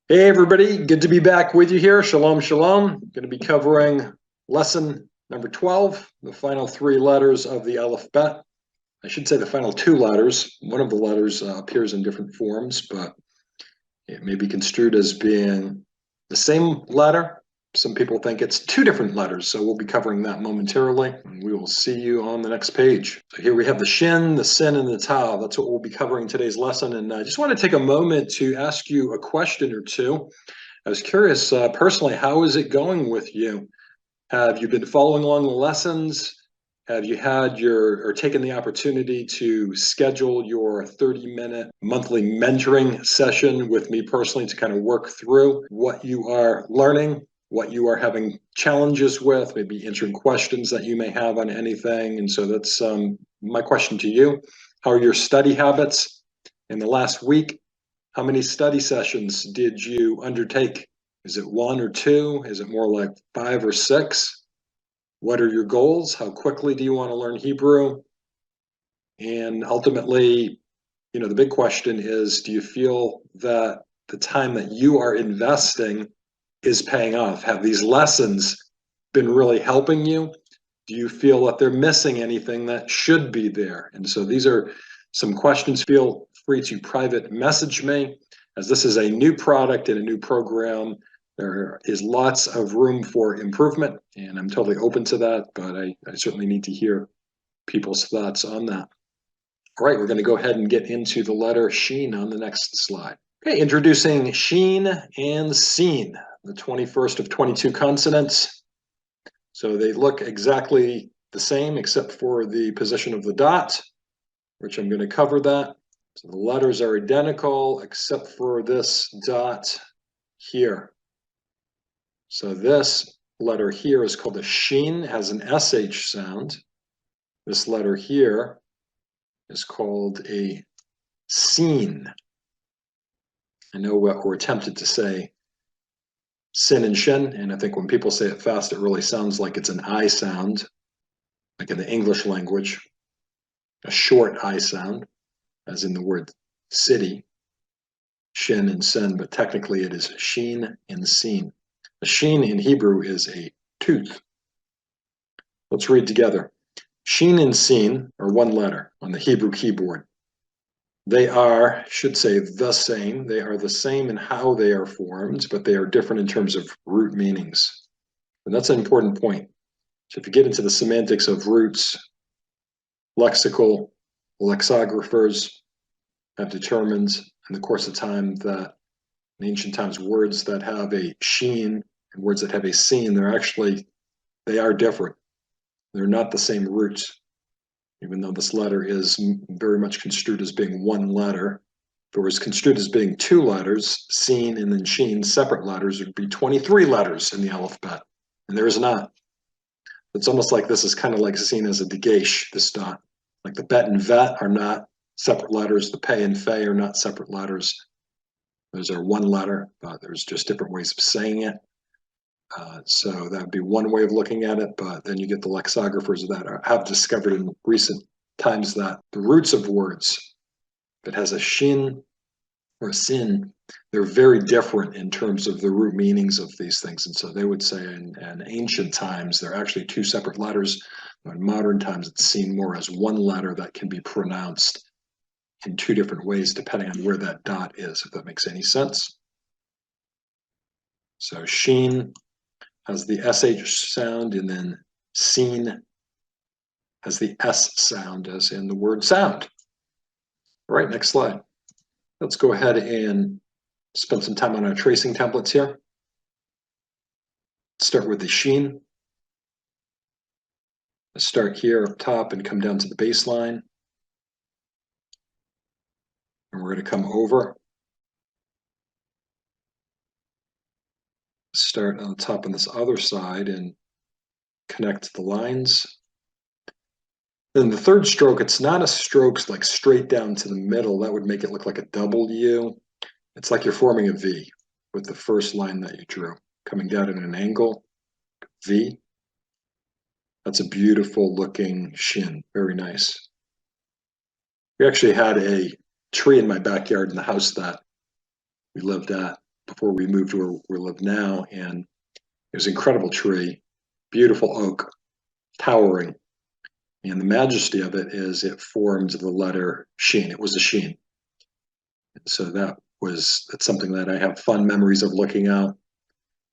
Hey everybody, good to be back with you here. Shalom, shalom. Going to be covering lesson number 12, the final three letters of the alphabet. I should say the final two letters. One of the letters appears in different forms, but it may be construed as being the same letter. Some people think it's two different letters, so we'll be covering that momentarily. We will see you on the next page. So here we have the shin, the sin, and the tau. That's what we'll be covering today's lesson. And I just want to take a moment to ask you a question or two. I was curious, personally, how is it going with you? Have you been following along the lessons? Have you had or taken the opportunity to schedule your 30-minute monthly mentoring session with me personally to kind of work through what you are learning, what you are having challenges with, maybe answering questions that you may have on anything? And so that's my question to you. How are your study habits in the last week? How many study sessions did you undertake? Is it one or two? Is it more like 5 or 6? What are your goals? How quickly do you want to learn Hebrew? And ultimately, the big question is, do you feel that the time that you are investing is paying off? Have these lessons been really helping you? Do you feel that they're missing anything that should be there? And so these are some questions. Feel free to private message me, as this is a new product and a new program. There is lots of room for improvement, and I'm totally open to that, but I certainly need to hear people's thoughts on that. All right, we're going to go ahead and get into the letter Shin on the next slide. Okay, introducing Shin and Sin, the 21st of 22 consonants. So they look exactly the same except for the position of the dot, which I'm going to cover that. So the letters are identical except for this dot here. So this letter here is called a shin, has an SH sound. This letter here is called a sin. I know we're tempted to say sin and shin, and I think when people say it fast, it really sounds like it's an I sound, like in the English language, a short I sound, as in the word city, shin and sin, but technically it is shin and sin. A shin in Hebrew is a tooth. Let's read together. Shin and sin are one letter on the Hebrew keyboard. They are, should say the same. They are the same in how they are formed, but they are different in terms of root meanings. And that's an important point. So if you get into the semantics of roots, lexicographers have determined in the course of time that in ancient times, words that have a shin and words that have a sin, they are different. They're not the same root, even though this letter is very much construed as being one letter. If it was construed as being two letters, sin and then shin, separate letters, it would be 23 letters in the alphabet, and there is not. It's almost like this is kind of like seen as a dagesh, this dot. Like the bet and vet are not separate letters, the pay and fay are not separate letters. Those are one letter, but there's just different ways of saying it. So that would be one way of looking at it, but then you get the lexicographers that have discovered in recent times that the roots of words, if it has a shin or a sin, they're very different in terms of the root meanings of these things. And so they would say in ancient times, they're actually two separate letters. In modern times, it's seen more as one letter that can be pronounced in two different ways depending on where that dot is, if that makes any sense. So shin has the SH sound, and then sin has the S sound, as in the word sound. All right, next slide. Let's go ahead and spend some time on our tracing templates here. Start with the shin. Let's start here up top and come down to the baseline. And we're going to come over. Start on the top on this other side and connect the lines. Then the third stroke, it's not a stroke like straight down to the middle. That would make it look like a W. It's like you're forming a V with the first line that you drew, coming down at an angle, V. That's a beautiful looking shin, very nice. We actually had a tree in my backyard in the house that we lived at before we moved where we live now, and it was an incredible tree, beautiful oak, towering. And the majesty of it is it formed the letter Shin. It was a Shin. So that's something that I have fond memories of looking out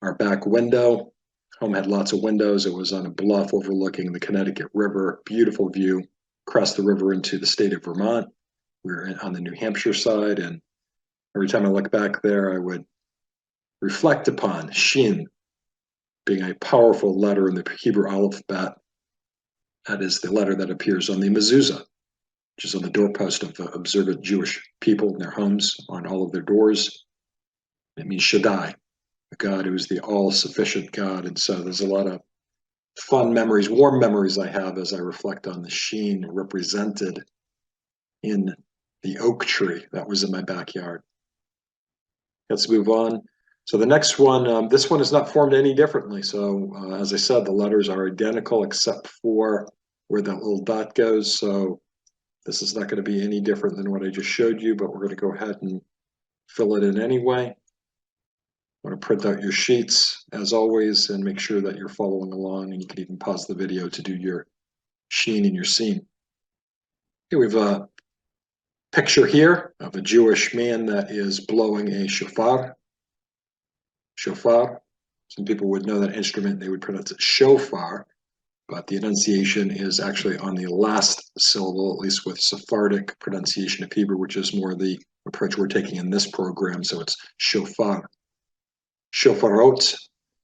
our back window. Home had lots of windows. It was on a bluff overlooking the Connecticut River. Beautiful view across the river into the state of Vermont. We were on the New Hampshire side, and every time I look back there, I would reflect upon Shin being a powerful letter in the Hebrew alphabet. That is the letter that appears on the mezuzah, which is on the doorpost of observant Jewish people in their homes, on all of their doors. It means Shaddai, the God who is the all-sufficient God. And so there's a lot of fun memories, warm memories I have as I reflect on the Shin represented in the oak tree that was in my backyard. Let's move on. So the next one, this one is not formed any differently. So as I said, the letters are identical except for where that little dot goes. So this is not going to be any different than what I just showed you, but we're going to go ahead and fill it in anyway. I want to print out your sheets as always and make sure that you're following along, and you can even pause the video to do your Shin and your Sin. Okay, we have a picture here of a Jewish man that is blowing a shofar. Shofar. Some people would know that instrument, they would pronounce it shofar, but the enunciation is actually on the last syllable, at least with Sephardic pronunciation of Hebrew, which is more the approach we're taking in this program. So it's shofar. Shofarot,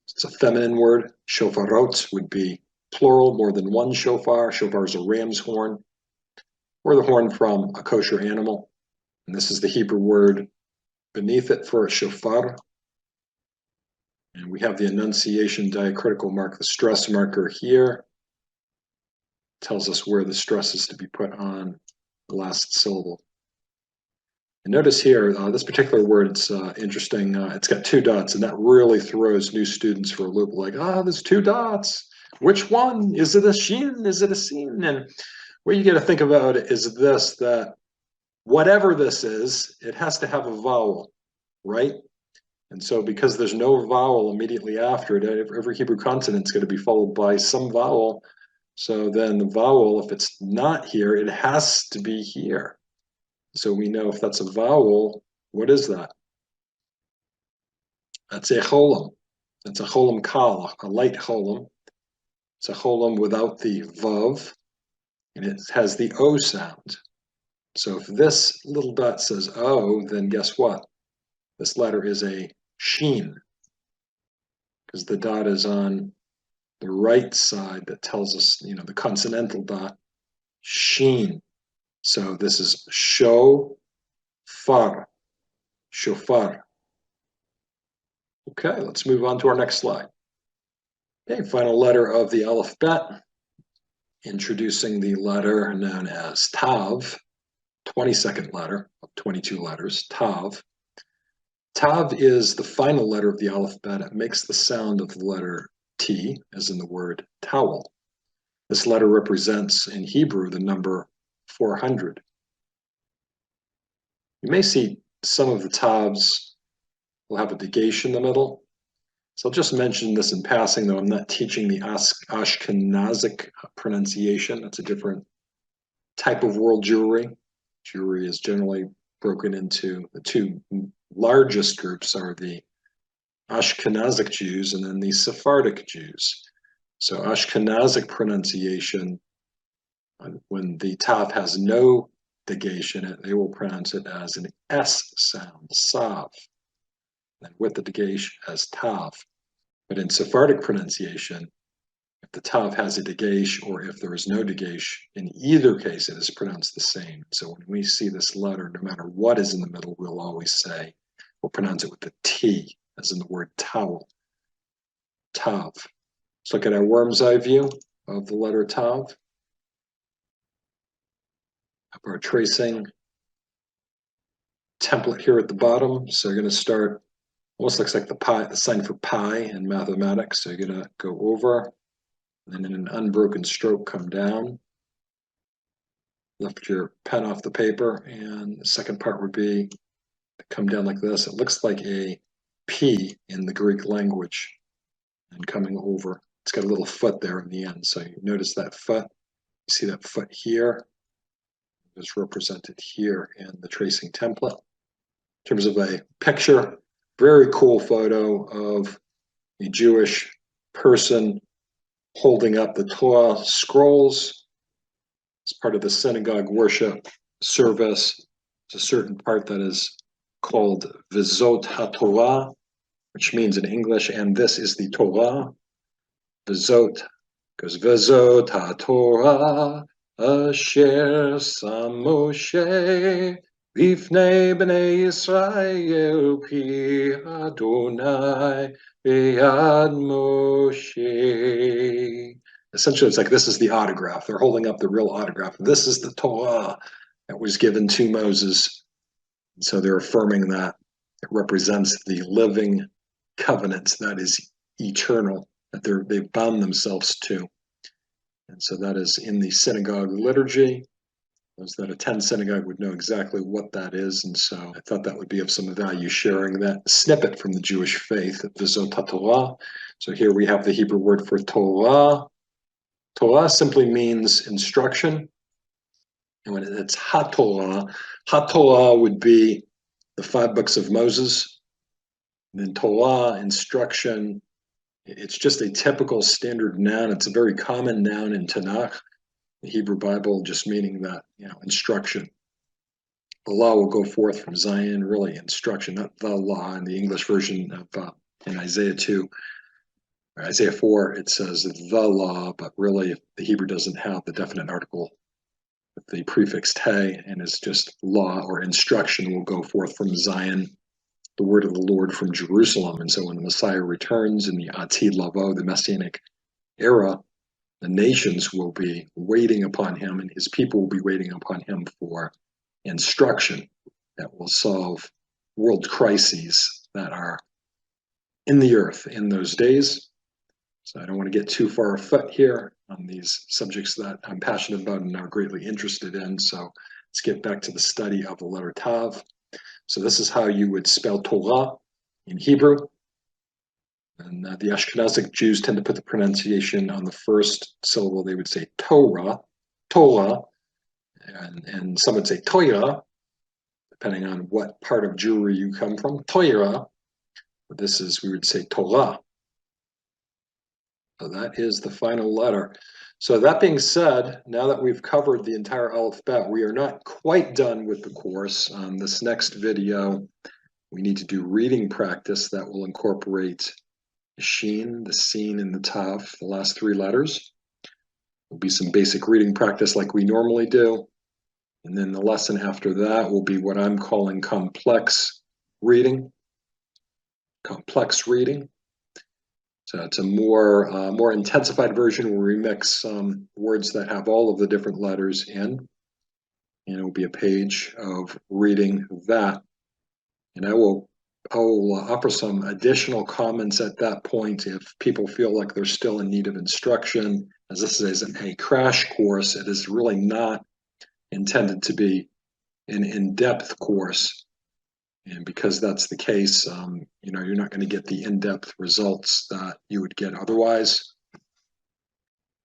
it's a feminine word. Shofarot would be plural, more than one shofar. Shofar is a ram's horn, or the horn from a kosher animal. And this is the Hebrew word beneath it for a shofar. And we have the enunciation diacritical mark, the stress marker here. Tells us where the stress is to be put on the last syllable. And notice here, this particular word, it's interesting. It's got two dots, and that really throws new students for a loop. Like, there's two dots. Which one? Is it a Shin? Is it a Sin? And what you got to think about is this, that whatever this is, it has to have a vowel, right? And so because there's no vowel immediately after it, every Hebrew consonant is going to be followed by some vowel. So then the vowel, if it's not here, it has to be here. So we know if that's a vowel, what is that? That's a cholam. That's a cholam kal, a light cholam. It's a cholam without the vav, and it has the O sound. So if this little dot says O, then guess what? This letter is a Shin, because the dot is on the right side that tells us, the consonantal dot, Shin. So this is shofar, shofar. Okay, let's move on to our next slide. Okay, final letter of the alphabet, introducing the letter known as Tav, 22nd letter of 22 letters, Tav. Tav is the final letter of the alphabet. It makes the sound of the letter T, as in the word towel. This letter represents, in Hebrew, the number 400. You may see some of the Tavs will have a negation in the middle. So I'll just mention this in passing, though I'm not teaching the Ashkenazic pronunciation. That's a different type of world Jewry. Jewry is generally broken into the two largest groups are the Ashkenazic Jews and then the Sephardic Jews. So Ashkenazic pronunciation, when the Tav has no negation, they will pronounce it as an S sound, Sav, and with the negation as Tav. But in Sephardic pronunciation, if the Tav has a dagesh or if there is no dagesh, in either case it is pronounced the same. So when we see this letter, no matter what is in the middle, we'll pronounce it with the T, as in the word towel, Tav. Let's look at our worm's eye view of the letter Tav. Of our tracing template here at the bottom. So you're going to start, almost looks like the sign for pi in mathematics. So you're going to go over, and in an unbroken stroke, come down. Lift your pen off the paper, and the second part would be to come down like this. It looks like a P in the Greek language and coming over. It's got a little foot there in the end. So you notice that foot. You see that foot here? It's represented here in the tracing template. In terms of a picture, very cool photo of a Jewish person holding up the Torah scrolls. It's part of the synagogue worship service. It's a certain part that is called Vizot HaTorah, which means in English, and this is the Torah. Vizot, because Vizot HaTorah, Asher Sam Moshe, Lifnei Bnei Yisrael, Pi Adonai, Beyad Moshe. Essentially, it's like this is the autograph. They're holding up the real autograph. This is the Torah that was given to Moses. So they're affirming that it represents the living covenant that is eternal, that they've bound themselves to. And so that is in the synagogue liturgy. Those that attend synagogue would know exactly what that is. And so I thought that would be of some value, sharing that snippet from the Jewish faith, Vizot HaTorah. So here we have the Hebrew word for Torah. Torah simply means instruction. And when it's HaTorah would be the 5 books of Moses. And then Torah, instruction, it's just a typical standard noun. It's a very common noun in Tanakh, the Hebrew Bible, just meaning that, instruction. The law will go forth from Zion, really instruction, not the law. In the English version of in Isaiah 2, or Isaiah 4, it says the law, but really the Hebrew doesn't have the definite article with the prefix te, and it's just law or instruction will go forth from Zion, the word of the Lord from Jerusalem. And so when the Messiah returns in the Atid Lavo, the Messianic era, the nations will be waiting upon him, and his people will be waiting upon him for instruction that will solve world crises that are in the earth in those days. So I don't want to get too far afoot here on these subjects that I'm passionate about and are greatly interested in. So let's get back to the study of the letter Tav. So this is how you would spell Torah in Hebrew. And the Ashkenazic Jews tend to put the pronunciation on the first syllable. They would say Torah, and some would say Toira, depending on what part of Jewry you come from. Toira, but we would say Torah. So that is the final letter. So that being said, now that we've covered the entire alphabet, we are not quite done with the course. On this next video, we need to do reading practice that will incorporate the Shin, the Sin, and the Tav, the last 3 letters. There'll be some basic reading practice like we normally do. And then the lesson after that will be what I'm calling complex reading. Complex reading. So it's a more intensified version where we mix words that have all of the different letters in. And it will be a page of reading that. And I will offer some additional comments at that point if people feel like they're still in need of instruction. As this is a crash course, it is really not intended to be an in-depth course. And because that's the case, you're not going to get the in-depth results that you would get otherwise.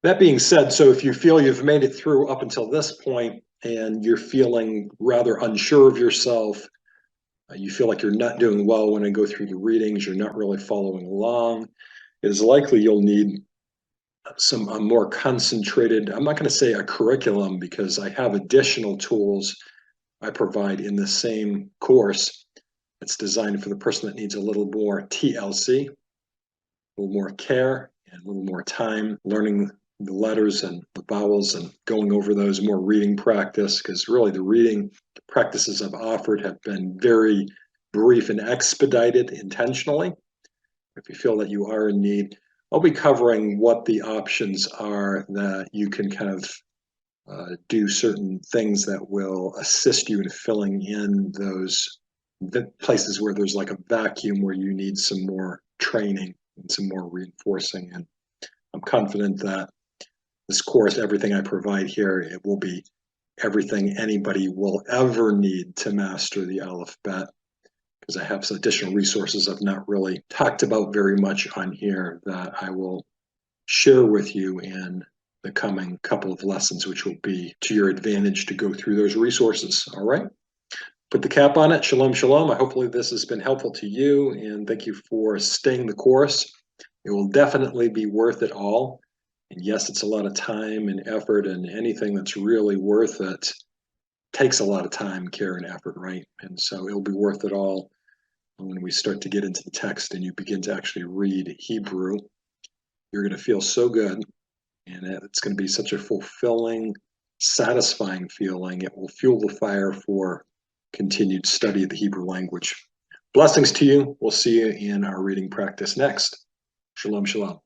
That being said, so if you feel you've made it through up until this point and you're feeling rather unsure of yourself, you feel like you're not doing well when I go through the readings, you're not really following along, it is likely you'll need some more concentrated, I'm not going to say a curriculum because I have additional tools I provide in the same course. It's designed for the person that needs a little more TLC, a little more care, and a little more time learning the letters and the vowels and going over those, more reading practice, because really the reading practices I've offered have been very brief and expedited intentionally. If you feel that you are in need, I'll be covering what the options are that you can kind of do certain things that will assist you in filling in those places where there's like a vacuum where you need some more training and some more reinforcing. And I'm confident that this course, everything I provide here, it will be everything anybody will ever need to master the alphabet. because I have some additional resources I've not really talked about very much on here that I will share with you in the coming couple of lessons, which will be to your advantage to go through those resources. All right. Put the cap on it. Shalom, shalom. Hopefully this has been helpful to you, and thank you for staying the course. It will definitely be worth it all. And yes, it's a lot of time and effort, and anything that's really worth it takes a lot of time, care, and effort, right? And so it'll be worth it all when we start to get into the text and you begin to actually read Hebrew. You're going to feel so good, and it's going to be such a fulfilling, satisfying feeling. It will fuel the fire for continued study of the Hebrew language. Blessings to you. We'll see you in our reading practice next. Shalom, shalom.